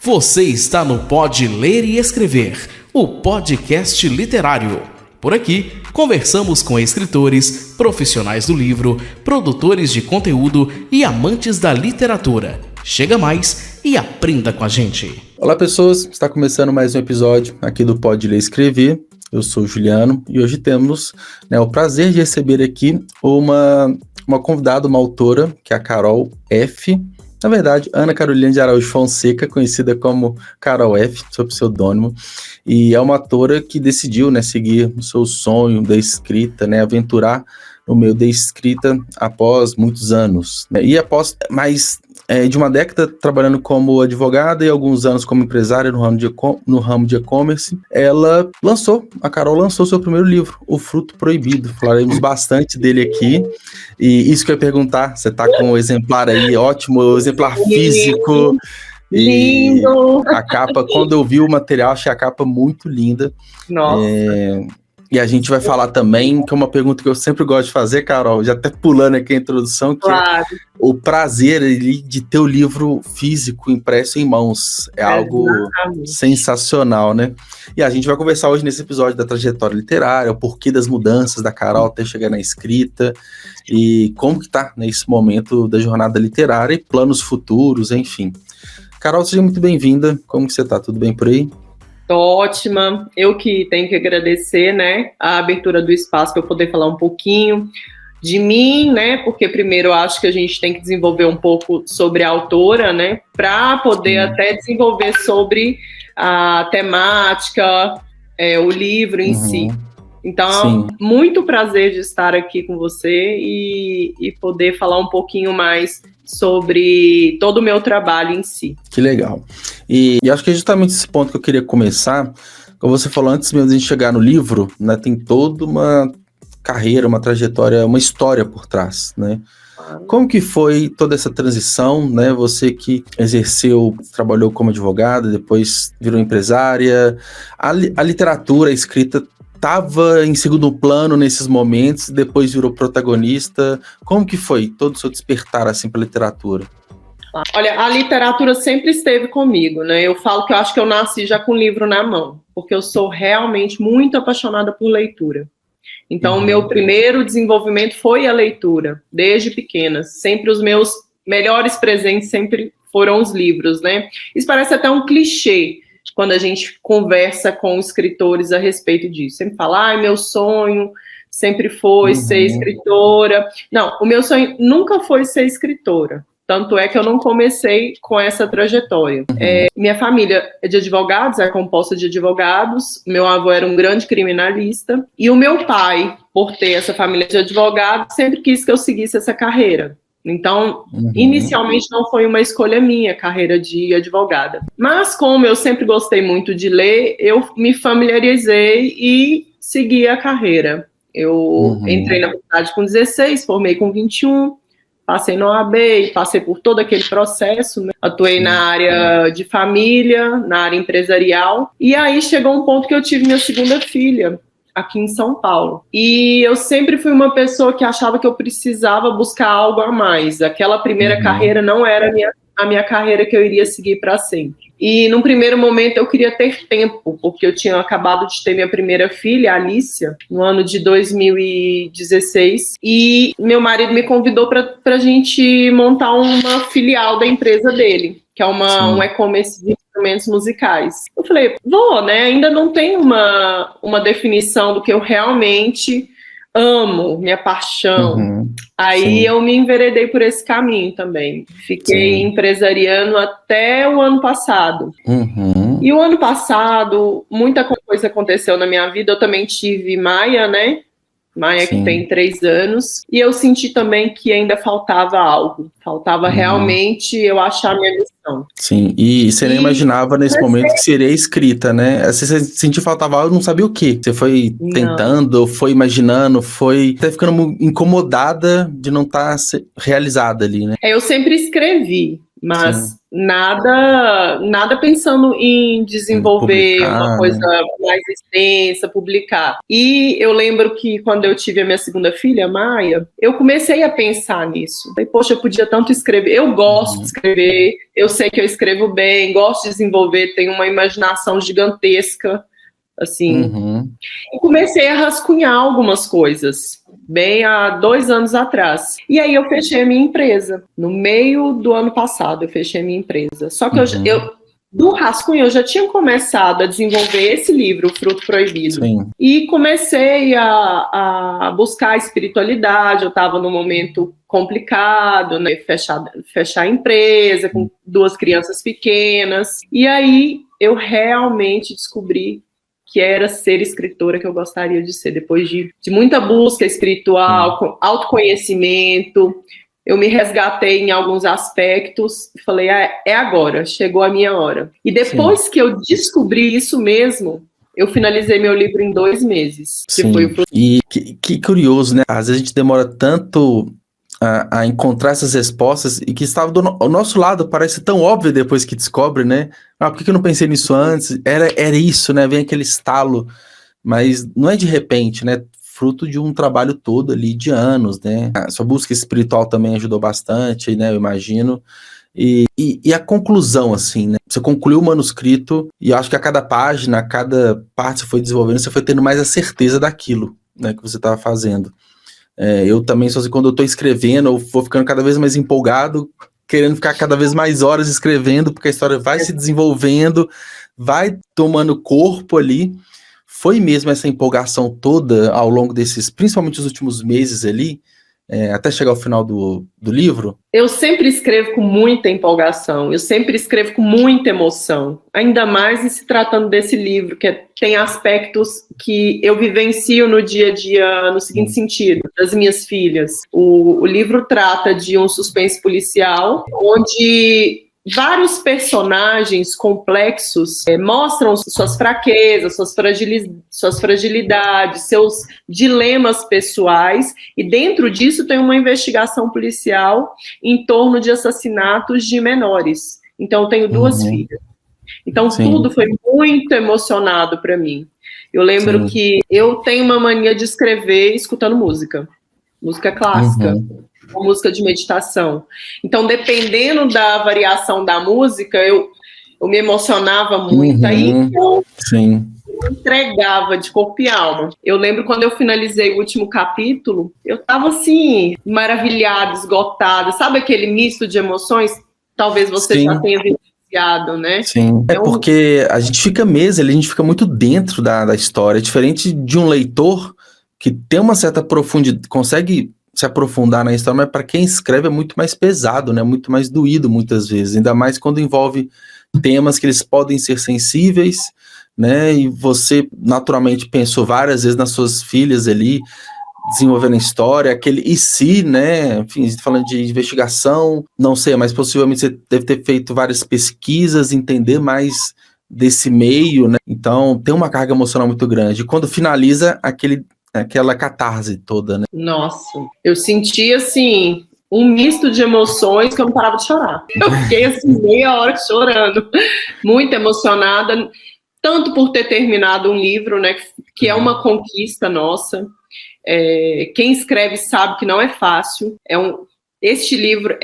Você está no Pode Ler e Escrever, o podcast literário. Por aqui, conversamos com escritores, profissionais do livro, produtores de conteúdo e amantes da literatura. Chega mais e aprenda com a gente. Olá pessoas, está começando mais um episódio aqui do Pode Ler e Escrever. Eu sou o Juliano e hoje temos o prazer de receber aqui uma convidada, uma autora, que é a Carol F. Na verdade, Ana Carolina de Araújo Fonseca, conhecida como Carol F, seu pseudônimo, e é uma autora que decidiu seguir o seu sonho da escrita, aventurar no meio da escrita após muitos anos. E após mais de uma década trabalhando como advogada e alguns anos como empresária no ramo de e-commerce, a Carol lançou seu primeiro livro, O Fruto Proibido. Falaremos bastante dele aqui. E isso que eu ia perguntar, você tá com um exemplar aí, ótimo, exemplar físico. Lindo! E a capa, quando eu vi o material, achei a capa muito linda. Nossa! E a gente vai falar também, que é uma pergunta que eu sempre gosto de fazer, Carol, já até pulando aqui a introdução, que é o prazer ali de ter o livro físico impresso em mãos. É algo sensacional, né? E a gente vai conversar hoje nesse episódio da trajetória literária, o porquê das mudanças da Carol até chegar na escrita, e como que tá nesse momento da jornada literária e planos futuros, enfim. Carol, seja muito bem-vinda. Como que você tá? Tudo bem por aí? Tô ótima, eu que tenho que agradecer, a abertura do espaço para eu poder falar um pouquinho de mim, porque primeiro eu acho que a gente tem que desenvolver um pouco sobre a autora, para poder até desenvolver sobre a temática, o livro em si. Então, muito prazer de estar aqui com você e poder falar um pouquinho mais sobre todo o meu trabalho em si. Que legal. E acho que é justamente esse ponto que eu queria começar. Como você falou, antes mesmo de a gente chegar no livro, tem toda uma carreira, uma trajetória, uma história por trás, Como que foi toda essa transição, Você que trabalhou como advogada, depois virou empresária, a literatura, a escrita estava em segundo plano nesses momentos, depois virou protagonista. Como que foi todo o seu despertar assim para a literatura? Olha, a literatura sempre esteve comigo, Eu falo que eu acho que eu nasci já com o livro na mão, porque eu sou realmente muito apaixonada por leitura. Então, o meu primeiro desenvolvimento foi a leitura, desde pequena. Sempre os meus melhores presentes sempre foram os livros, Isso parece até um clichê, quando a gente conversa com escritores a respeito disso. Sempre fala, meu sonho sempre foi ser escritora. Não, o meu sonho nunca foi ser escritora. Tanto é que eu não comecei com essa trajetória. Minha família é de advogados, é composta de advogados. Meu avô era um grande criminalista. E o meu pai, por ter essa família de advogados, sempre quis que eu seguisse essa carreira. Então, inicialmente não foi uma escolha minha, carreira de advogada. Mas como eu sempre gostei muito de ler, eu me familiarizei e segui a carreira. Eu entrei na faculdade com 16, formei com 21, passei no OAB, passei por todo aquele processo, Atuei na área de família, na área empresarial. E aí chegou um ponto que eu tive minha segunda filha, aqui em São Paulo. E eu sempre fui uma pessoa que achava que eu precisava buscar algo a mais. Aquela primeira carreira não era a minha carreira que eu iria seguir para sempre. E num primeiro momento eu queria ter tempo, porque eu tinha acabado de ter minha primeira filha, a Alicia, no ano de 2016. E meu marido me convidou para a gente montar uma filial da empresa dele, que é um e-commerce de instrumentos musicais. Eu falei, ainda não tem uma definição do que eu realmente amo, minha paixão. Aí eu me enveredei por esse caminho também. Fiquei empresariando até o ano passado. E o ano passado, muita coisa aconteceu na minha vida. Eu também tive Maia, Maia, que tem 3 anos. E eu senti também que ainda faltava algo. Faltava realmente eu achar a minha missão. Sim, e você nem imaginava nesse momento que seria escrita, Você sentiu que faltava algo, não sabia o quê. Você foi tentando, foi imaginando, foi até ficando incomodada de não estar realizada ali, Eu sempre escrevi. mas nada pensando em desenvolver Publicar, uma coisa mais extensa, publicar. E eu lembro que quando eu tive a minha segunda filha, Maia, eu comecei a pensar nisso. Falei, poxa, eu podia tanto escrever. Eu gosto de escrever, eu sei que eu escrevo bem, gosto de desenvolver, tenho uma imaginação gigantesca, assim. E comecei a rascunhar algumas coisas, bem há 2 anos atrás. E aí eu fechei a minha empresa. No meio do ano passado, eu fechei a minha empresa. Só que do rascunho, eu já tinha começado a desenvolver esse livro, O Fruto Proibido. Sim. E comecei a buscar a espiritualidade. Eu estava num momento complicado, né? Fechar a empresa, com 2 crianças pequenas. E aí eu realmente descobri que era ser escritora que eu gostaria de ser, depois de muita busca espiritual, autoconhecimento. Eu me resgatei em alguns aspectos e falei, é agora, chegou a minha hora. E depois que eu descobri isso mesmo, eu finalizei meu livro em 2 meses. Que foi o Fruto. E que curioso, né? Às vezes a gente demora tanto a encontrar essas respostas e que estava ao nosso lado, parece tão óbvio depois que descobre, né? Por que eu não pensei nisso antes? Era isso, né? Vem aquele estalo, mas não é de repente, né? Fruto de um trabalho todo ali de anos, né? A sua busca espiritual também ajudou bastante, né? Eu imagino. E a conclusão, assim, né? Você concluiu o manuscrito e eu acho que a cada página, a cada parte que você foi desenvolvendo, você foi tendo mais a certeza daquilo, né, que você estava fazendo. Eu também, só assim, quando eu estou escrevendo, eu vou ficando cada vez mais empolgado, querendo ficar cada vez mais horas escrevendo, porque a história vai se desenvolvendo, vai tomando corpo ali. Foi mesmo essa empolgação toda ao longo desses, principalmente os últimos meses ali, até chegar ao final do livro? Eu sempre escrevo com muita empolgação, eu sempre escrevo com muita emoção, ainda mais em se tratando desse livro, que tem aspectos que eu vivencio no dia a dia, no seguinte sentido, das minhas filhas. O livro trata de um suspense policial, onde vários personagens complexos mostram suas fraquezas, suas fragilidades, seus dilemas pessoais, e dentro disso tem uma investigação policial em torno de assassinatos de menores. Então, eu tenho 2 filhas. Então, tudo foi muito emocionado para mim. Eu lembro que eu tenho uma mania de escrever escutando música clássica. Uma música de meditação. Então, dependendo da variação da música, eu me emocionava muito. Aí eu entregava de corpo e alma. Eu lembro quando eu finalizei o último capítulo, eu estava assim, maravilhada, esgotada. Sabe aquele misto de emoções? Talvez você já tenha vivenciado, né? Sim, porque a gente fica mesmo, a gente fica muito dentro da história. Diferente de um leitor que tem uma certa profundidade, consegue se aprofundar na história, mas para quem escreve é muito mais pesado, né? Muito mais doído muitas vezes, ainda mais quando envolve temas que eles podem ser sensíveis, né? E você naturalmente pensou várias vezes nas suas filhas ali, desenvolvendo a história, aquele e se, né? Enfim, falando de investigação, não sei, mas possivelmente você deve ter feito várias pesquisas, entender mais desse meio, né? Então tem uma carga emocional muito grande. E quando finaliza aquela catarse toda, né? Nossa, eu senti, assim, um misto de emoções que eu não parava de chorar. Eu fiquei, assim, meia hora chorando, muito emocionada, tanto por ter terminado um livro, né, que é uma conquista nossa. Quem escreve sabe que não é fácil. Este livro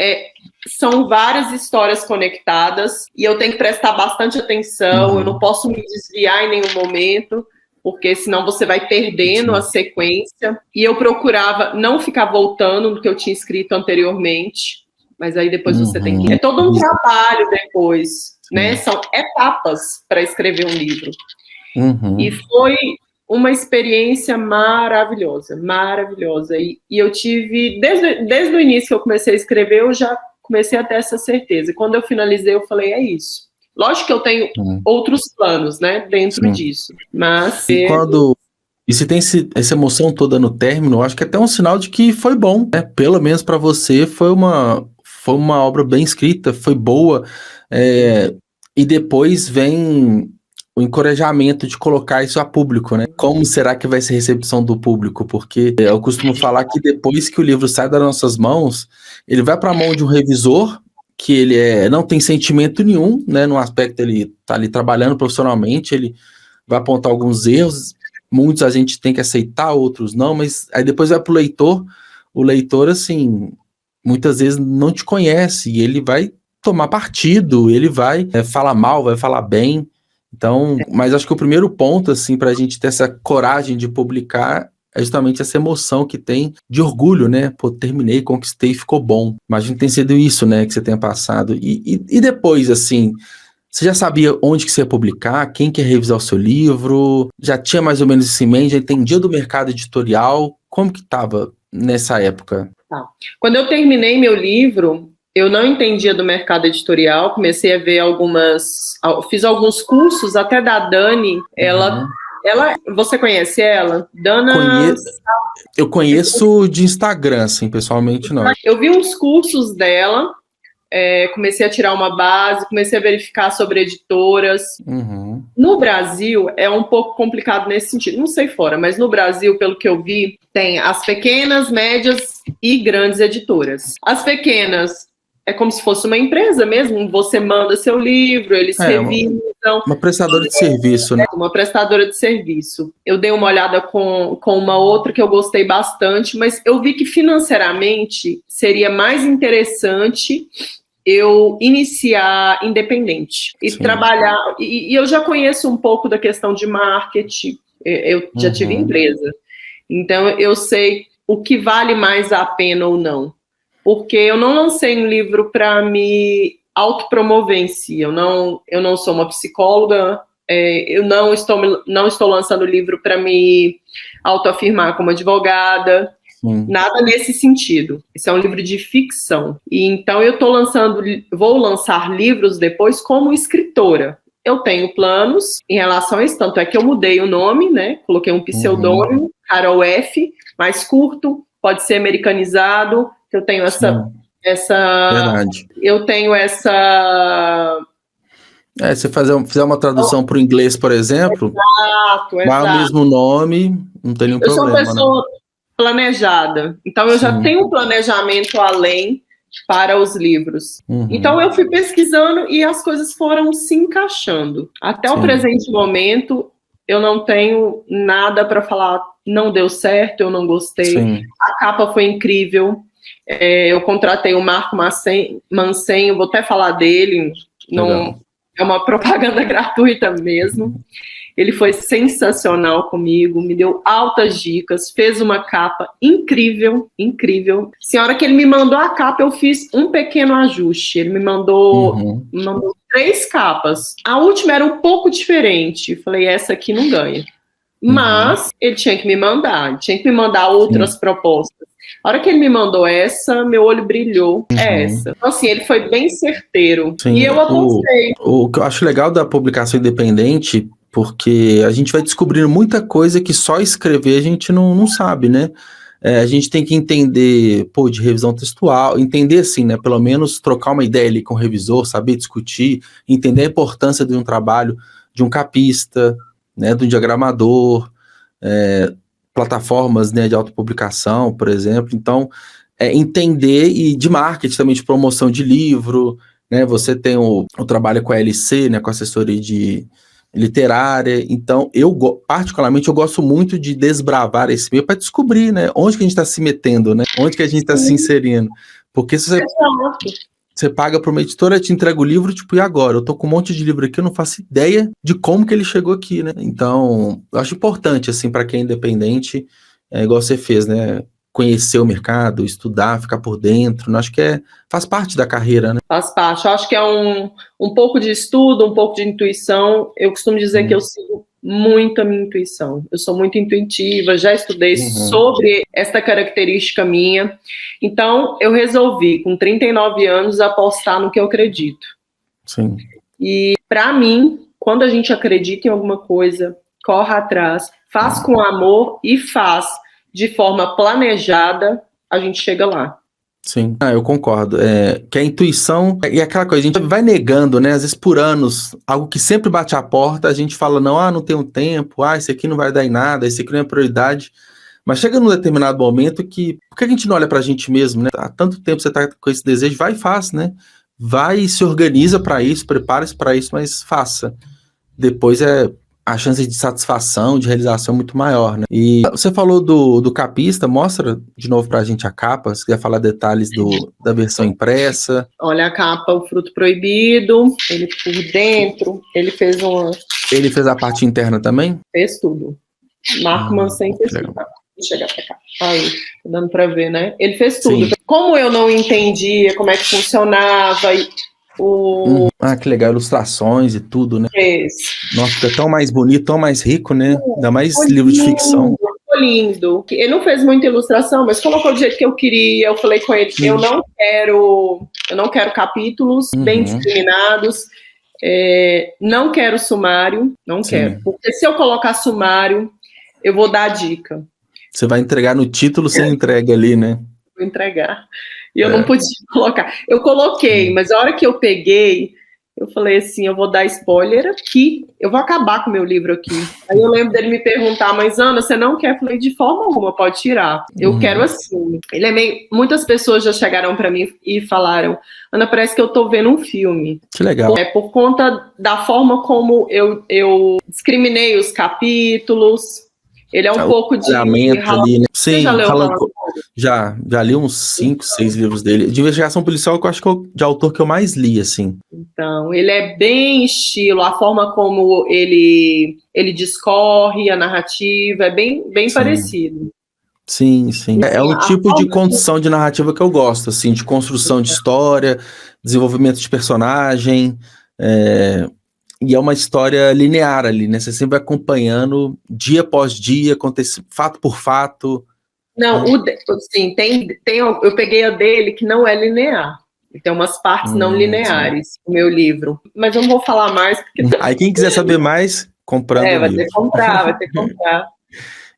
são várias histórias conectadas e eu tenho que prestar bastante atenção, eu não posso me desviar em nenhum momento, porque senão você vai perdendo a sequência. E eu procurava não ficar voltando no que eu tinha escrito anteriormente, mas aí depois você tem que... É todo um trabalho depois, né? São etapas para escrever um livro. E foi uma experiência maravilhosa, maravilhosa. E eu tive, desde o início que eu comecei a escrever, eu já comecei a ter essa certeza. E quando eu finalizei, eu falei, é isso. Lógico que eu tenho outros planos, né, dentro disso, mas... E se tem essa emoção toda no término, eu acho que é até um sinal de que foi bom, né? Pelo menos para você foi uma obra bem escrita, foi boa, e depois vem o encorajamento de colocar isso a público, né? Como será que vai ser a recepção do público? Porque eu costumo falar que depois que o livro sai das nossas mãos, ele vai para a mão de um revisor, que ele não tem sentimento nenhum, né? No aspecto ele tá ali trabalhando profissionalmente, ele vai apontar alguns erros, muitos a gente tem que aceitar, outros não, mas aí depois vai pro leitor, o leitor, assim, muitas vezes não te conhece, e ele vai tomar partido, ele vai falar mal, vai falar bem. Então, mas acho que o primeiro ponto, assim, para a gente ter essa coragem de publicar é justamente essa emoção que tem de orgulho, né? Pô, terminei, conquistei, ficou bom. Imagino que tenha sido isso, né, que você tenha passado. E depois, assim, você já sabia onde que você ia publicar, quem que ia revisar o seu livro? Já tinha mais ou menos isso em mente? Já entendia do mercado editorial? Como que estava nessa época? Tá. Quando eu terminei meu livro, eu não entendia do mercado editorial, comecei a ver fiz alguns cursos, até da Dani, você conhece ela? Dana... Eu conheço de Instagram, assim, pessoalmente não. Eu vi uns cursos dela, comecei a tirar uma base, comecei a verificar sobre editoras. Uhum. No Brasil, é um pouco complicado nesse sentido, não sei fora, mas no Brasil, pelo que eu vi, tem as pequenas, médias e grandes editoras. As pequenas é como se fosse uma empresa mesmo, você manda seu livro, eles revisam. Uma prestadora de serviço, né? Uma prestadora de serviço. Eu dei uma olhada com uma outra que eu gostei bastante, mas eu vi que financeiramente seria mais interessante eu iniciar independente e trabalhar. E eu já conheço um pouco da questão de marketing, eu já tive empresa. Então, eu sei o que vale mais a pena ou não. Porque eu não lancei um livro para me autopromover em si. Eu não sou uma psicóloga, eu não estou lançando livro para me autoafirmar como advogada, nada nesse sentido. Esse é um livro de ficção. E então eu vou lançar livros depois como escritora. Eu tenho planos em relação a isso, tanto é que eu mudei o nome, né? Coloquei um pseudônimo, Carol F, mais curto, pode ser americanizado. Eu tenho Verdade. Eu tenho essa... Se fizer uma tradução para o inglês, por exemplo, vai o mesmo nome, não tem nenhum problema. Eu sou uma pessoa planejada, então eu já tenho um planejamento além para os livros. Então eu fui pesquisando e as coisas foram se encaixando. Até o presente momento, eu não tenho nada para falar, não deu certo, eu não gostei. A capa foi incrível. Eu contratei o Marco Mansenho, vou até falar dele, não, é uma propaganda gratuita mesmo. Ele foi sensacional comigo, me deu altas dicas, fez uma capa incrível, incrível. A hora que ele me mandou a capa, eu fiz um pequeno ajuste. Ele me mandou 3 capas. A última era um pouco diferente. Falei, essa aqui não ganha. Mas ele tinha que me mandar outras propostas. A hora que ele me mandou essa, meu olho brilhou. Essa. Então, assim, ele foi bem certeiro. E eu aconselho. O que eu acho legal da publicação independente, porque a gente vai descobrindo muita coisa que só escrever a gente não sabe, né? A gente tem que entender, de revisão textual, entender assim, né? Pelo menos trocar uma ideia ali com o revisor, saber discutir, entender a importância de um trabalho de um capista, né? De um diagramador, plataformas, né, de autopublicação, por exemplo. Então, entender, e de marketing também, de promoção de livro, né? Você tem o trabalho com a LC, né? Com a assessoria literária. Então, particularmente, eu gosto muito de desbravar esse meio para descobrir, né? Onde que a gente está se metendo, né? Onde que a gente está se inserindo. Porque se você paga para uma editora, te entrega o livro, e agora? Eu tô com um monte de livro aqui, eu não faço ideia de como que ele chegou aqui, né? Então, eu acho importante, assim, para quem é independente, igual você fez, né? Conhecer o mercado, estudar, ficar por dentro, eu acho que faz parte da carreira, né? Faz parte, eu acho que é um pouco de estudo, um pouco de intuição. Eu costumo dizer que eu sigo muito a minha intuição. Eu sou muito intuitiva, já estudei sobre essa característica minha. Então, eu resolvi, com 39 anos, apostar no que eu acredito. Sim. E, para mim, quando a gente acredita em alguma coisa, corre atrás, faz com amor e faz de forma planejada, a gente chega lá. Sim, eu concordo. Que a intuição e aquela coisa, a gente vai negando, né? Às vezes por anos, algo que sempre bate a porta, a gente fala, não tenho tempo, esse aqui não vai dar em nada, esse aqui não é prioridade. Mas chega num determinado momento que, por que a gente não olha pra gente mesmo, né? Há tanto tempo você tá com esse desejo, vai e faz, né? vai e se organiza para isso, prepare-se para isso, mas faça. Depois a chance de satisfação, de realização é muito maior, né? E você falou do capista, mostra de novo pra gente a capa, se quiser falar detalhes da versão impressa. Olha a capa, O Fruto Proibido, ele por dentro, ele fez Ele fez a parte interna também? Fez tudo. Marco Mansen fez tudo. Vou chegar pra cá. Aí, tá dando pra ver, né? Ele fez tudo. Sim. Como eu não entendia como é que funcionava que legal, ilustrações e tudo, né? Isso. Nossa, fica tão mais bonito, tão mais rico, né? Ainda mais livro de ficção. Ficou lindo. Ele não fez muita ilustração, mas colocou do jeito que eu queria. Eu falei com ele, eu não quero capítulos bem discriminados, não quero sumário, quero. Porque se eu colocar sumário, eu vou dar a dica. Você vai entregar no título, você entrega ali, né? Vou entregar. E eu não podia colocar. Eu coloquei, mas a hora que eu peguei, eu falei assim, eu vou dar spoiler aqui, eu vou acabar com o meu livro aqui. Aí eu lembro dele me perguntar, mas Ana, você não quer? Eu falei, de forma alguma, pode tirar. Eu quero assim. Ele é meio... Muitas pessoas já chegaram para mim e falaram, Ana, parece que eu tô vendo um filme. Que legal. É por conta da forma como eu discriminei os capítulos. Ele é um pouco de... ali, né? Sim, já li uns 5, 6 livros dele. De investigação policial, que eu acho que é o de autor que eu mais li, assim. Então, ele é bem estilo, a forma como ele discorre, a narrativa, é bem parecido. Sim. É um tipo de condução de narrativa que eu gosto, assim, de construção de história, desenvolvimento de personagem, e é uma história linear ali, né? Você sempre vai acompanhando dia após dia, fato por fato. Não, sim, eu peguei a dele que não é linear. Tem umas partes não lineares no meu livro. Mas eu não vou falar mais. Porque... Aí quem quiser saber mais, comprando o livro. Vai ter que comprar.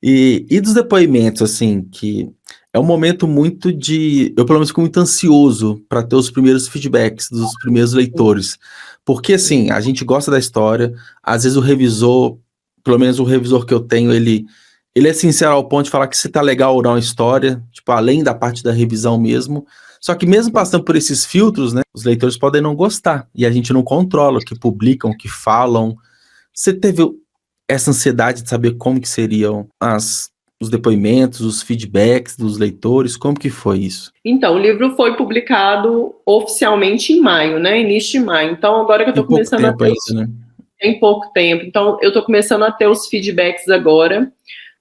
E dos depoimentos, assim, que é um momento muito eu pelo menos fico muito ansioso para ter os primeiros feedbacks dos primeiros leitores. Porque, assim, a gente gosta da história, às vezes o revisor, pelo menos o revisor que eu tenho, ele é sincero ao ponto de falar que se tá legal ou não a história, tipo, além da parte da revisão mesmo. Só que mesmo passando por esses filtros, né, os leitores podem não gostar, e a gente não controla o que publicam, o que falam. Você teve essa ansiedade de saber como que seriam os depoimentos, os feedbacks dos leitores, como que foi isso? Então, o livro foi publicado oficialmente em maio, né, início de maio. Então, agora que eu tô começando a ter... Tem pouco tempo. Então, eu tô começando a ter os feedbacks agora,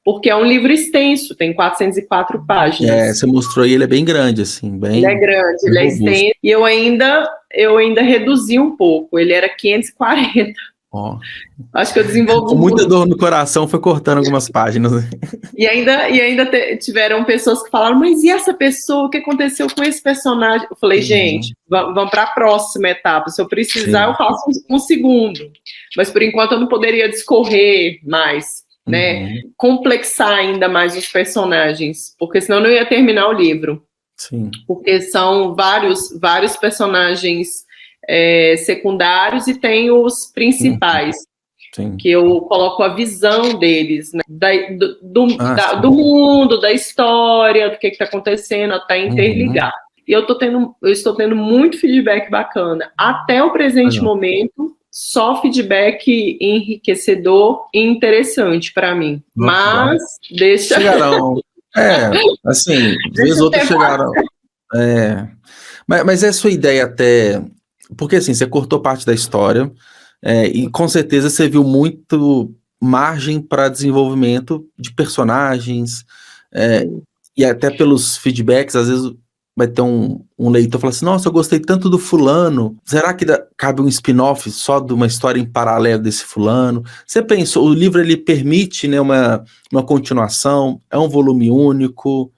porque é um livro extenso, tem 404 páginas. Você mostrou aí, ele é bem grande, assim, bem... Ele é grande, ele é extenso, e eu ainda reduzi um pouco, ele era 540. Acho que eu desenvolvi... Com muita dor no coração, foi cortando algumas páginas. E ainda tiveram pessoas que falaram, mas e essa pessoa, o que aconteceu com esse personagem? Eu falei, gente, vamos para a próxima etapa, se eu precisar eu faço um segundo, mas por enquanto eu não poderia discorrer mais, né, complexar ainda mais os personagens, porque senão eu não ia terminar o livro. Sim. Porque são vários personagens secundários e tem os principais, que eu coloco a visão deles, né, do mundo, da história, do que está acontecendo, até interligar. E eu estou tendo muito feedback bacana. Até o presente momento, só feedback enriquecedor e interessante para mim. Mas deixa... Chegarão. Assim, vezes outros chegaram. Mas é a sua ideia até... Porque assim, você cortou parte da história e com certeza você viu muito margem para desenvolvimento de personagens e até pelos feedbacks, às vezes vai ter um leitor falando assim, nossa, eu gostei tanto do fulano, será que cabe um spin-off só de uma história em paralelo desse fulano? Você pensou, o livro ele permite, né, uma continuação, é um volume único,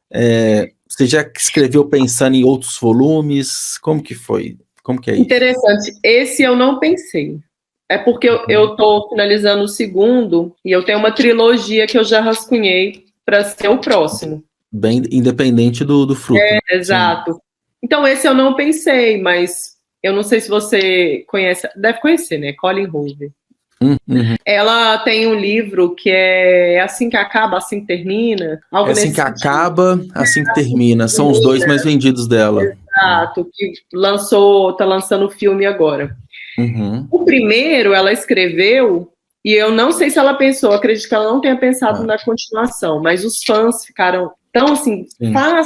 você já escreveu pensando em outros volumes, como que foi? Como que é isso? Interessante. Esse eu não pensei. É porque eu estou finalizando o segundo e eu tenho uma trilogia que eu já rascunhei para ser o próximo. Bem independente do fruto. Exato. Sim. Então, esse eu não pensei, mas eu não sei se você conhece, deve conhecer, né? Colleen Hoover. Ela tem um livro que é Assim que Acaba, Assim que Termina. Assim que Acaba, Assim que Termina. São os dois mais vendidos dela. Exato, que tá lançando o filme agora. Uhum. O primeiro ela escreveu, e eu não sei se ela pensou, acredito que ela não tenha pensado na continuação, mas os fãs ficaram tão assim,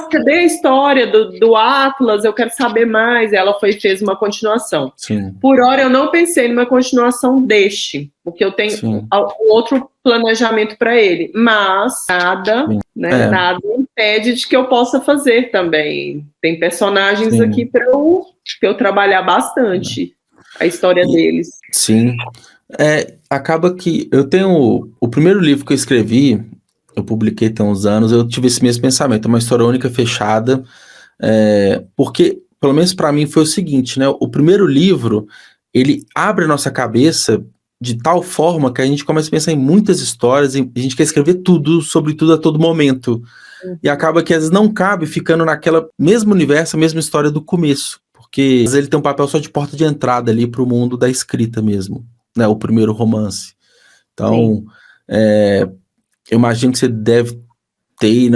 cadê a história do Atlas? Eu quero saber mais. Ela fez uma continuação. Sim. Por hora eu não pensei numa continuação deste, porque eu tenho outro planejamento para ele, mas nada impede de que eu possa fazer também. Tem personagens aqui para eu trabalhar bastante a história deles. Sim. Acaba que eu tenho o primeiro livro que eu escrevi, eu publiquei tem uns anos, eu tive esse mesmo pensamento, uma história única, fechada, porque, pelo menos para mim, foi o seguinte, né? O primeiro livro, ele abre a nossa cabeça de tal forma que a gente começa a pensar em muitas histórias, e a gente quer escrever tudo, sobre tudo a todo momento. E acaba que às vezes não cabe ficando naquela mesmo universo, a mesma história do começo, porque às vezes ele tem um papel só de porta de entrada ali para o mundo da escrita mesmo, né? O primeiro romance. Então, eu imagino que você deve ter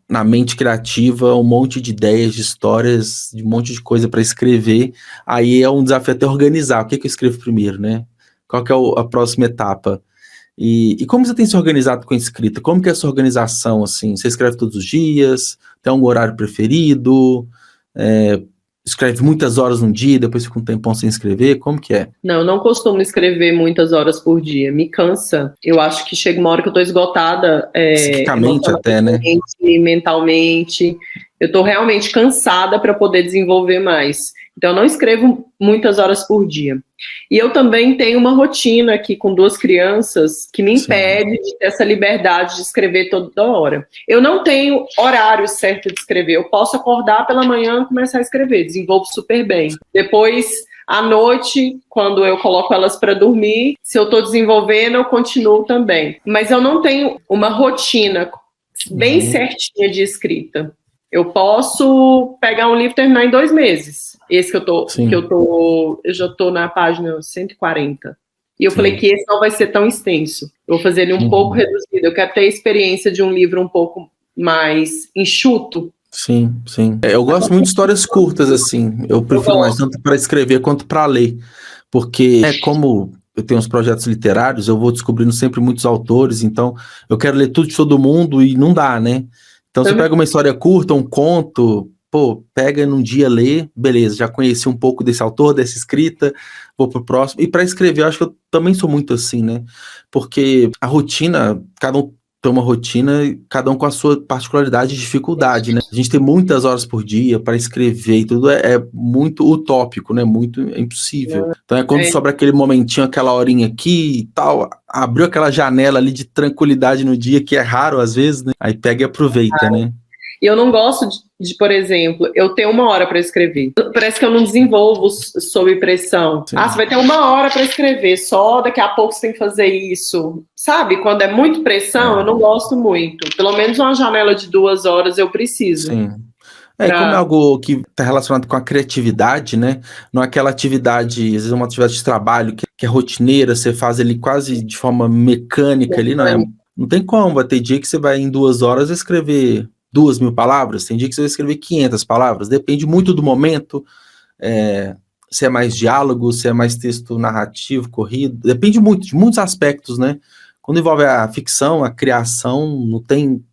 na mente criativa um monte de ideias, de histórias, de um monte de coisa para escrever. Aí é um desafio até organizar. O que eu escrevo primeiro, né? Qual que é a próxima etapa? E como você tem se organizado com a escrita? Como que é a sua organização, assim? Você escreve todos os dias? Tem algum horário preferido? Escreve muitas horas num dia, depois fica um tempão sem escrever? Como que é? Não, eu não costumo escrever muitas horas por dia. Me cansa. Eu acho que chega uma hora que eu tô esgotada. Psicicamente até, né? Mentalmente. Eu tô realmente cansada para poder desenvolver mais. Então, eu não escrevo muitas horas por dia. E eu também tenho uma rotina aqui com 2 crianças que me impede de ter essa liberdade de escrever toda hora. Eu não tenho horário certo de escrever. Eu posso acordar pela manhã e começar a escrever. Desenvolvo super bem. Depois, à noite, quando eu coloco elas para dormir, se eu estou desenvolvendo, eu continuo também. Mas eu não tenho uma rotina bem certinha de escrita. Eu posso pegar um livro e terminar em 2 meses. Esse eu já tô na página 140. E eu falei que esse não vai ser tão extenso. Eu vou fazer ele um pouco reduzido. Eu quero ter a experiência de um livro um pouco mais enxuto. Sim. Eu gosto muito de histórias curtas, assim. Eu prefiro mais tanto para escrever quanto para ler. Porque como eu tenho uns projetos literários, eu vou descobrindo sempre muitos autores, então eu quero ler tudo de todo mundo e não dá, né? Então você pega uma história curta, um conto, pega num dia, lê, beleza, já conheci um pouco desse autor, dessa escrita, vou pro próximo. E para escrever, eu acho que eu também sou muito assim, né? Porque a rotina, cada um tem uma rotina, cada um com a sua particularidade e dificuldade, né? A gente tem muitas horas por dia para escrever e tudo é muito utópico, né? Muito impossível. Então quando sobra aquele momentinho, aquela horinha aqui e tal, abriu aquela janela ali de tranquilidade no dia, que é raro às vezes, né? Aí pega e aproveita, né? E eu não gosto de, por exemplo, eu tenho 1 hora para escrever. Parece que eu não desenvolvo sob pressão. Sim. Você vai ter 1 hora para escrever, só daqui a pouco você tem que fazer isso. Sabe? Quando é muito pressão, eu não gosto muito. Pelo menos uma janela de 2 horas eu preciso. Sim. E como é algo que está relacionado com a criatividade, né? Não é aquela atividade, às vezes uma atividade de trabalho que é rotineira, você faz ali quase de forma mecânica ali, não tem como. Vai ter dia que você vai em 2 horas escrever 2.000 palavras, tem dia que você vai escrever 500 palavras, depende muito do momento, se é mais diálogo, se é mais texto narrativo, corrido, depende muito, de muitos aspectos, né? Quando envolve a ficção, a criação,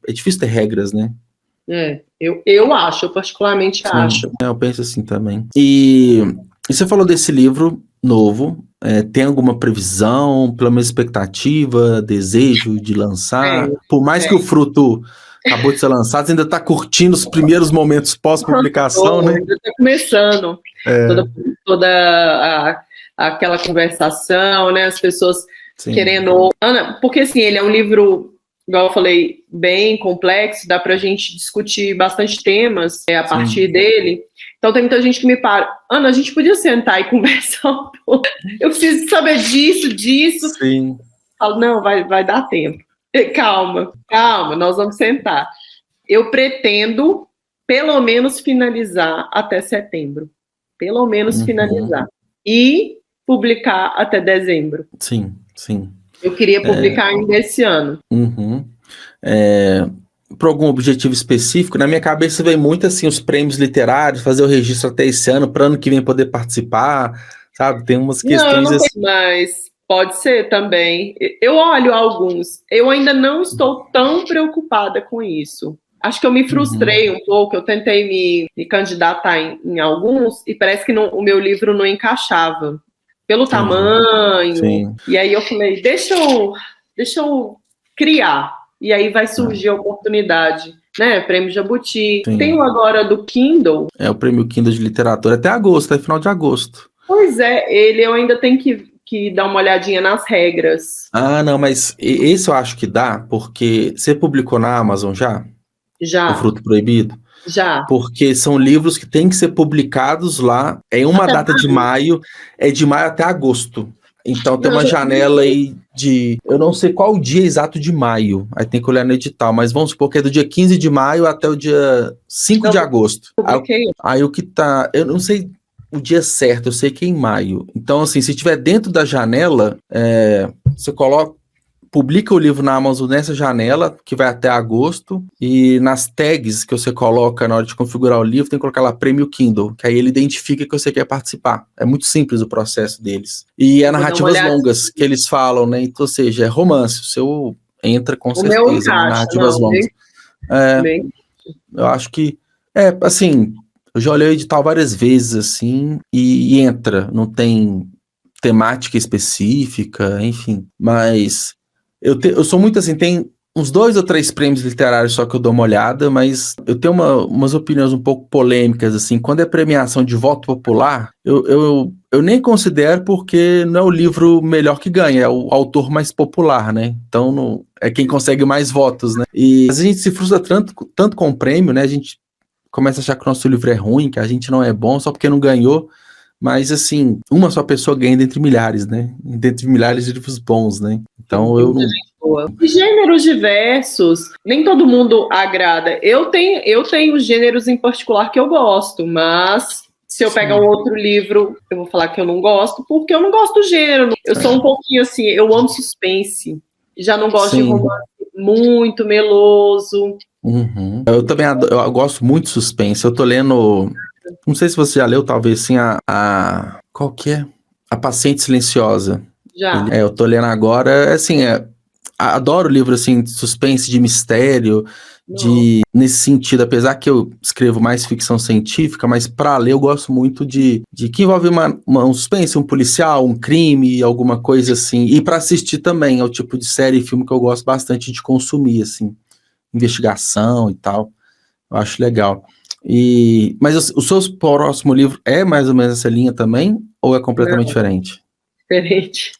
é difícil ter regras, né? Eu particularmente acho. Eu penso assim também. E você falou desse livro novo, tem alguma previsão, pelo menos expectativa, desejo de lançar? Por mais que o fruto acabou de ser lançado, você ainda está curtindo os primeiros momentos pós-publicação, né? Ainda está começando. Toda aquela conversação, né? As pessoas querendo... Ana, porque assim, ele é um livro, igual eu falei, bem complexo, dá pra gente discutir bastante temas a partir dele. Então tem muita gente que me para. Ana, a gente podia sentar e conversar um pouco. Eu preciso saber disso. Sim. Falo, não, vai dar tempo. Calma, nós vamos sentar. Eu pretendo, pelo menos, finalizar até setembro. Pelo menos finalizar. E publicar até dezembro. Sim. Eu queria publicar ainda esse ano. por algum objetivo específico? Na minha cabeça vem muito assim os prêmios literários, fazer o registro até esse ano, para ano que vem poder participar, sabe? Tem umas questões não assim. mas pode ser também. Eu olho alguns. Eu ainda não estou tão preocupada com isso. Acho que eu me frustrei um pouco. Eu tentei me candidatar em alguns e parece que o meu livro não encaixava pelo tamanho. Sim. E aí eu falei, deixa eu criar. E aí vai surgir a oportunidade, né? Prêmio Jabuti. Sim. Tem um agora do Kindle. É o prêmio Kindle de literatura até agosto, é final de agosto. Pois é, eu ainda tenho que dar uma olhadinha nas regras. Ah, não, mas esse eu acho que dá, porque você publicou na Amazon já? Já. O Fruto Proibido? Já. Porque são livros que têm que ser publicados lá em uma data de maio, é de maio até agosto. Então tem uma janela aí de... Eu não sei qual o dia exato de maio, aí tem que olhar no edital, mas vamos supor que é do dia 15 de maio até o dia 5 de agosto. Aí o que tá... Eu não sei o dia certo, eu sei que é em maio. Então, assim, se tiver dentro da janela, você publica o livro na Amazon nessa janela, que vai até agosto, e nas tags que você coloca na hora de configurar o livro, tem que colocar lá Prêmio Kindle, que aí ele identifica que você quer participar. É muito simples o processo deles. E é narrativas longas que eles falam, né? Então, ou seja, é romance. O seu entra com certeza, né? Narrativas longas. Eu acho que, assim, eu já olhei o edital várias vezes, assim, e entra. Não tem temática específica, enfim, mas... Eu sou muito assim, tem uns 2 ou 3 prêmios literários só que eu dou uma olhada, mas eu tenho umas opiniões um pouco polêmicas, assim, quando é premiação de voto popular, eu nem considero porque não é o livro melhor que ganha, é o autor mais popular, né? Então não, é quem consegue mais votos, né? E a gente se frustra tanto com o prêmio, né? A gente começa a achar que o nosso livro é ruim, que a gente não é bom só porque não ganhou. Mas, assim, uma só pessoa ganha dentre milhares, né? Dentre milhares de livros bons, né? Então, eu não... Gêneros diversos, nem todo mundo agrada. Eu tenho gêneros em particular que eu gosto, mas se eu pegar um outro livro, eu vou falar que eu não gosto, porque eu não gosto do gênero. Eu sou um pouquinho assim, eu amo suspense. Já não gosto de romance muito meloso. Eu também eu gosto muito de suspense. Eu tô lendo... Não sei se você já leu, talvez sim, qual que é? A Paciente Silenciosa. Já. Eu tô lendo agora, assim, adoro livro, assim, de suspense, de mistério, nesse sentido, apesar que eu escrevo mais ficção científica, mas para ler eu gosto muito de que envolve um suspense, um policial, um crime, alguma coisa assim, e para assistir também, é o tipo de série e filme que eu gosto bastante de consumir, assim, investigação e tal, eu acho legal. Mas o seu próximo livro é mais ou menos essa linha também? Ou é completamente diferente? Diferente.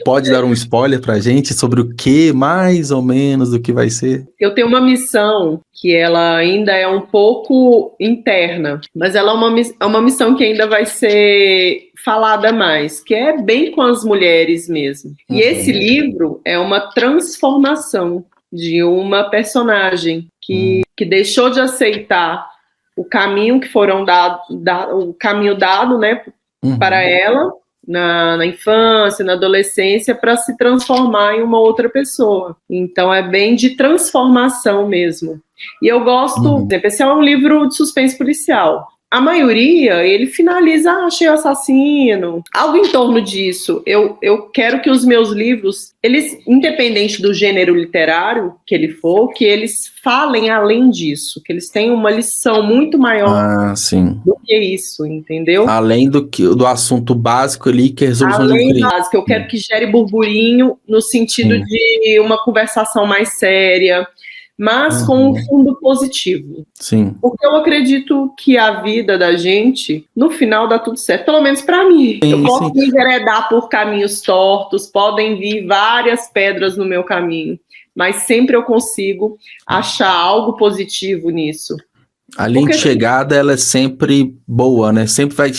Pode dar um spoiler pra gente sobre o que, mais ou menos, do que vai ser? Eu tenho uma missão que ela ainda é um pouco interna, mas ela é uma missão que ainda vai ser falada mais, que é bem com as mulheres mesmo. E esse livro é uma transformação de uma personagem que deixou de aceitar o caminho que foram o caminho dado, né, para ela na infância, na adolescência, para se transformar em uma outra pessoa. Então é bem de transformação mesmo. E eu gosto, por exemplo, esse é um livro de suspense policial. A maioria, ele finaliza, achei o assassino, algo em torno disso. Eu quero que os meus livros, eles, independente do gênero literário que ele for, que eles falem além disso, que eles tenham uma lição muito maior do que isso, entendeu? Além do assunto básico ali, que é a resolução de um crime. Básico, eu quero que gere burburinho no sentido de uma conversação mais séria, mas com um fundo positivo. Sim. Porque eu acredito que a vida da gente, no final, dá tudo certo, pelo menos para mim. Eu posso me enveredar por caminhos tortos, podem vir várias pedras no meu caminho, mas sempre eu consigo achar algo positivo nisso. A linha de chegada, ela é sempre boa, né? Sempre vai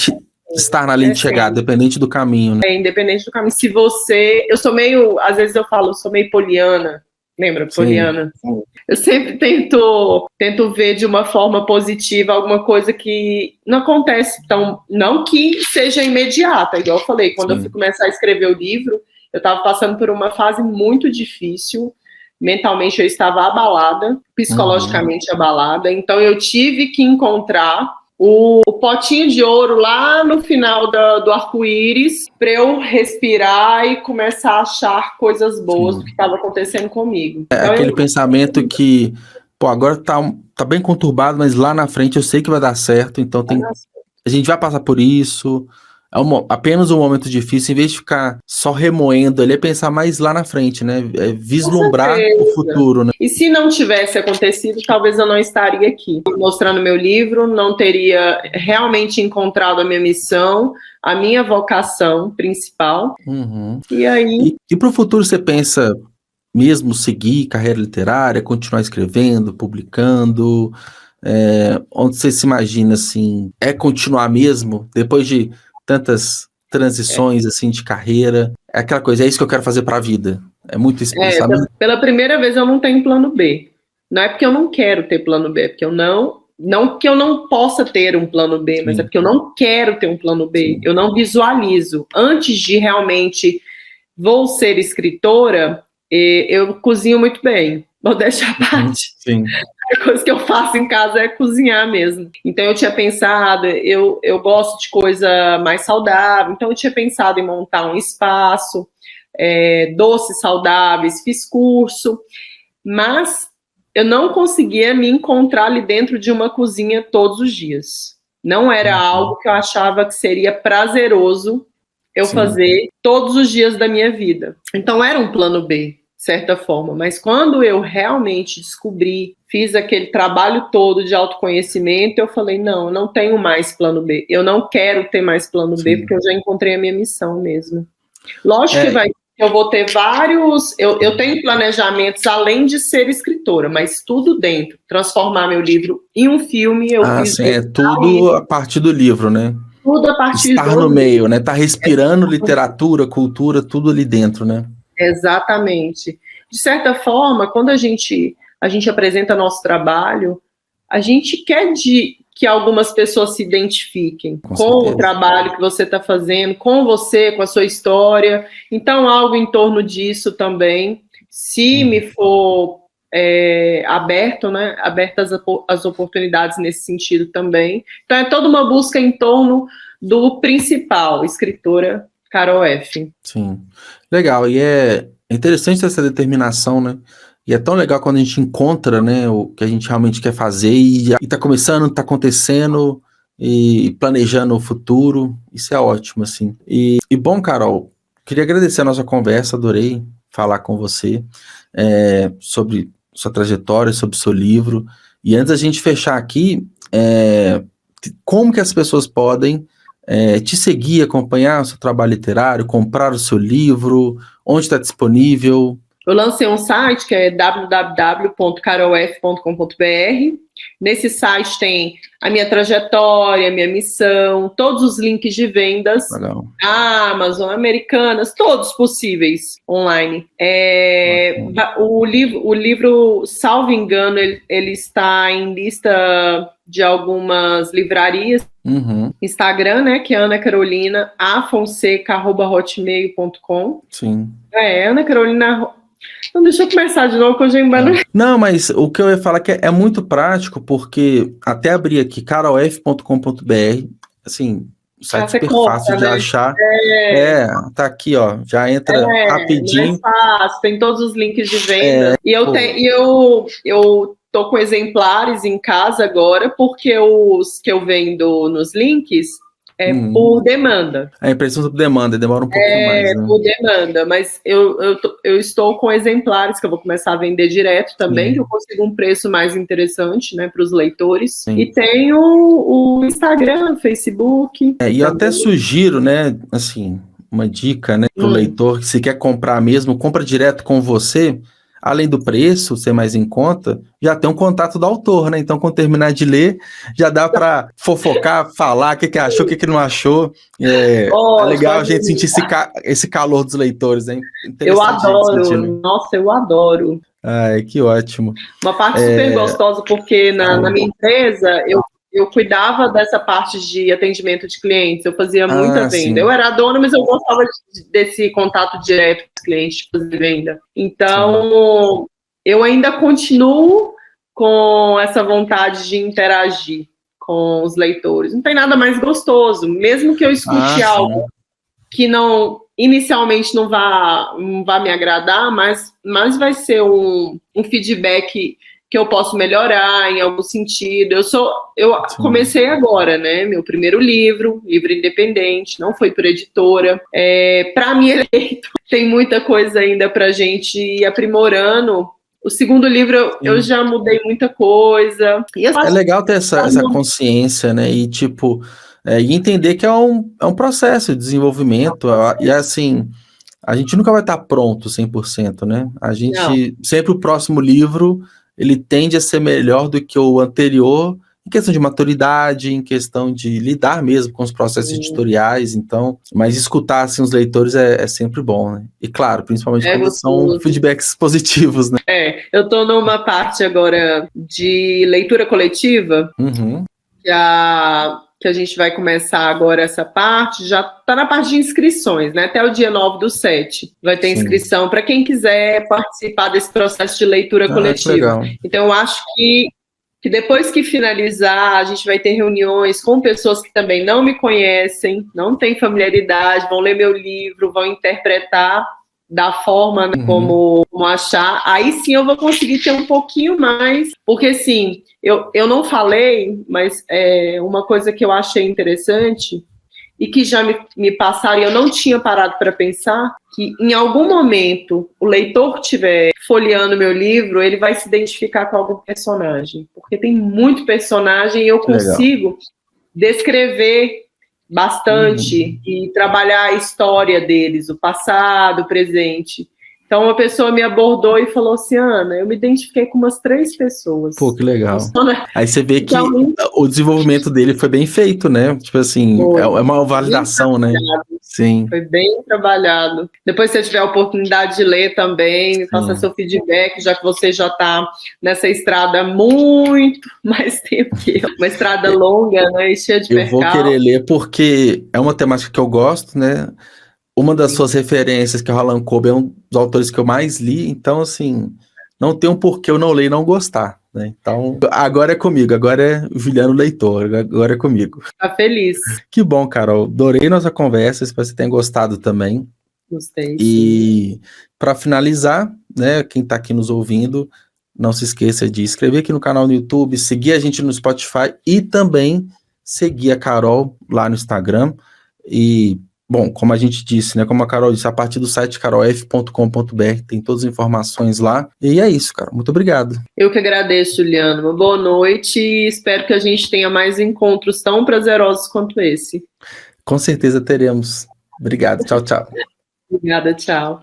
estar na linha de chegada, independente do caminho, né? Independente do caminho. Se você... Eu sou meio... Às vezes eu falo, eu sou meio poliana. Lembra, poliana? Sim. Eu sempre tento ver de uma forma positiva alguma coisa que não acontece tão... Não que seja imediata, igual eu falei. Quando eu fui começar a escrever o livro, eu estava passando por uma fase muito difícil, mentalmente eu estava abalada, psicologicamente abalada, então eu tive que encontrar o potinho de ouro lá no final do arco-íris para eu respirar e começar a achar coisas boas do que estava acontecendo comigo. É então, aquele pensamento que, pô, agora tá bem conturbado, mas lá na frente eu sei que vai dar certo, então a gente vai passar por isso. É apenas um momento difícil, em vez de ficar só remoendo ali, é pensar mais lá na frente, né? É vislumbrar o futuro, né? E se não tivesse acontecido, talvez eu não estaria aqui mostrando meu livro, não teria realmente encontrado a minha missão, a minha vocação principal. E aí... E pro futuro você pensa mesmo seguir carreira literária, continuar escrevendo, publicando? Onde você se imagina, assim, continuar mesmo, depois de tantas transições, assim, de carreira? É aquela coisa, é isso que eu quero fazer pra vida. É muito esse pensamento. Pela primeira vez eu não tenho plano B. Não é porque eu não quero ter plano B, é porque eu não que eu não possa ter um plano B, mas é porque eu não quero ter um plano B. Sim. Eu não visualizo. Antes de realmente vou ser escritora, eu cozinho muito bem. Vou deixar a parte. Sim. A coisa que eu faço em casa é cozinhar mesmo. Então eu tinha pensado, eu gosto de coisa mais saudável, então eu tinha pensado em montar um espaço, doces saudáveis, fiz curso, mas eu não conseguia me encontrar ali dentro de uma cozinha todos os dias. Não era algo que eu achava que seria prazeroso eu fazer todos os dias da minha vida. Então era um plano B, de certa forma, mas quando eu realmente descobri, fiz aquele trabalho todo de autoconhecimento, eu falei, não, eu não tenho mais plano B, eu não quero ter mais plano B, porque eu já encontrei a minha missão mesmo. Lógico que eu vou ter vários, eu tenho planejamentos além de ser escritora, mas tudo dentro, transformar meu livro em um filme, eu fiz... tudo a partir do livro, né? Tudo a partir Estar no meio, né? Tá respirando literatura, cultura, tudo ali dentro, né? Exatamente. De certa forma, quando a gente apresenta nosso trabalho, a gente quer que algumas pessoas se identifiquem com o trabalho que você está fazendo, com você, com a sua história. Então, algo em torno disso também. Se me for aberto, né? Abertas as oportunidades nesse sentido também. Então, é toda uma busca em torno do principal, escritora Carol F. Sim, legal, e é interessante essa determinação, né, e é tão legal quando a gente encontra, né, o que a gente realmente quer fazer, e tá começando, tá acontecendo, e planejando o futuro, isso é ótimo, assim. E bom, Carol, queria agradecer a nossa conversa, adorei falar com você, sobre sua trajetória, sobre seu livro, e antes da gente fechar aqui, como que as pessoas podem te seguir, acompanhar o seu trabalho literário, comprar o seu livro, onde está disponível? Eu lancei um site que é www.carof.com.br. Nesse site tem a minha trajetória, a minha missão, todos os links de vendas, Legal. Amazon, Americanas, todos possíveis online. O livro, salvo engano, ele está em lista de algumas livrarias. Instagram, né, que é Ana Carolina afonseca@hotmail.com. Sim. Ana Carolina. Então, deixa eu começar de novo, que eu já embanei. Não, mas o que eu ia falar é muito prático, porque até abrir aqui carof.com.br, assim, o site super fácil de achar. Tá aqui, ó, já entra rapidinho. É fácil, tem todos os links de venda. Eu tô com exemplares em casa agora, porque os que eu vendo nos links por demanda. A impressão por demanda, demora um pouquinho mais, né? Por demanda, mas eu estou com exemplares que eu vou começar a vender direto também, que eu consigo um preço mais interessante, né, para os leitores. Sim. E tem o Instagram, Facebook. E eu até sugiro, né, assim, uma dica, né, para o leitor, que se quer comprar mesmo, compra direto com você. Além do preço ser mais em conta, já tem um contato do autor, né? Então, quando terminar de ler, já dá para fofocar, falar o que achou, o que não achou. É legal a gente sentir esse calor dos leitores, né? Eu adoro, nossa, eu adoro. Ai, que ótimo. Uma parte super gostosa, porque na minha empresa, eu cuidava dessa parte de atendimento de clientes, eu fazia muita venda. Sim. Eu era dona, mas eu gostava desse contato direto com os clientes, de fazer venda. Então, eu ainda continuo com essa vontade de interagir com os leitores. Não tem nada mais gostoso, mesmo que eu escute algo que não inicialmente não vá me agradar, mas vai ser um feedback que eu posso melhorar em algum sentido. Eu comecei agora, né? Meu primeiro livro independente, não foi por editora. Para mim, tem muita coisa ainda para a gente ir aprimorando. O segundo livro eu já mudei muita coisa. É legal ter essa consciência, né? E tipo, e entender que é um processo de desenvolvimento. E assim, a gente nunca vai estar pronto 100%, né? A gente, sempre o próximo livro, ele tende a ser melhor do que o anterior, em questão de maturidade, em questão de lidar mesmo com os processos editoriais, então, mas escutar assim, os leitores é sempre bom, né? E claro, principalmente quando são feedbacks positivos, né? Eu tô numa parte agora de leitura coletiva, que a gente vai começar agora essa parte, já tá na parte de inscrições, né? Até o dia 9/7 vai ter inscrição para quem quiser participar desse processo de leitura coletiva. Então, eu acho que depois que finalizar, a gente vai ter reuniões com pessoas que também não me conhecem, não têm familiaridade, vão ler meu livro, vão interpretar da forma, né, como achar. Aí sim eu vou conseguir ter um pouquinho mais, porque assim, eu não falei, mas uma coisa que eu achei interessante e que já me passaram e eu não tinha parado para pensar, que em algum momento o leitor que estiver folheando meu livro, ele vai se identificar com algum personagem, porque tem muito personagem e eu consigo descrever bastante e trabalhar a história deles, o passado, o presente. Então, uma pessoa me abordou e falou assim, Ana, eu me identifiquei com umas 3 pessoas. Pô, que legal. Aí você vê que o desenvolvimento dele foi bem feito, né? Tipo assim, é uma validação, né? Sim. Foi bem trabalhado. Depois, se você tiver a oportunidade de ler também, me faça seu feedback, já que você já está nessa estrada há muito mais tempo que eu. Uma estrada longa, né? E cheia de percalços. Eu vou querer ler porque é uma temática que eu gosto, né? Uma das suas referências, que é o Harlan Coben, é um dos autores que eu mais li, então, assim, não tem um porquê eu não ler e não gostar, né? Então, agora é comigo, agora é o Juliano Leitor, agora é comigo. Tá feliz. Que bom, Carol. Adorei nossa conversa, espero que você tenha gostado também. Gostei, E, para finalizar, né, quem tá aqui nos ouvindo, não se esqueça de inscrever aqui no canal no YouTube, seguir a gente no Spotify e também seguir a Carol lá no Instagram. E bom, como a gente disse, né? Como a Carol disse, a partir do site carolf.com.br tem todas as informações lá. E é isso, cara. Muito obrigado. Eu que agradeço, Juliano. Uma boa noite e espero que a gente tenha mais encontros tão prazerosos quanto esse. Com certeza teremos. Obrigado. Tchau, tchau. Obrigada, tchau.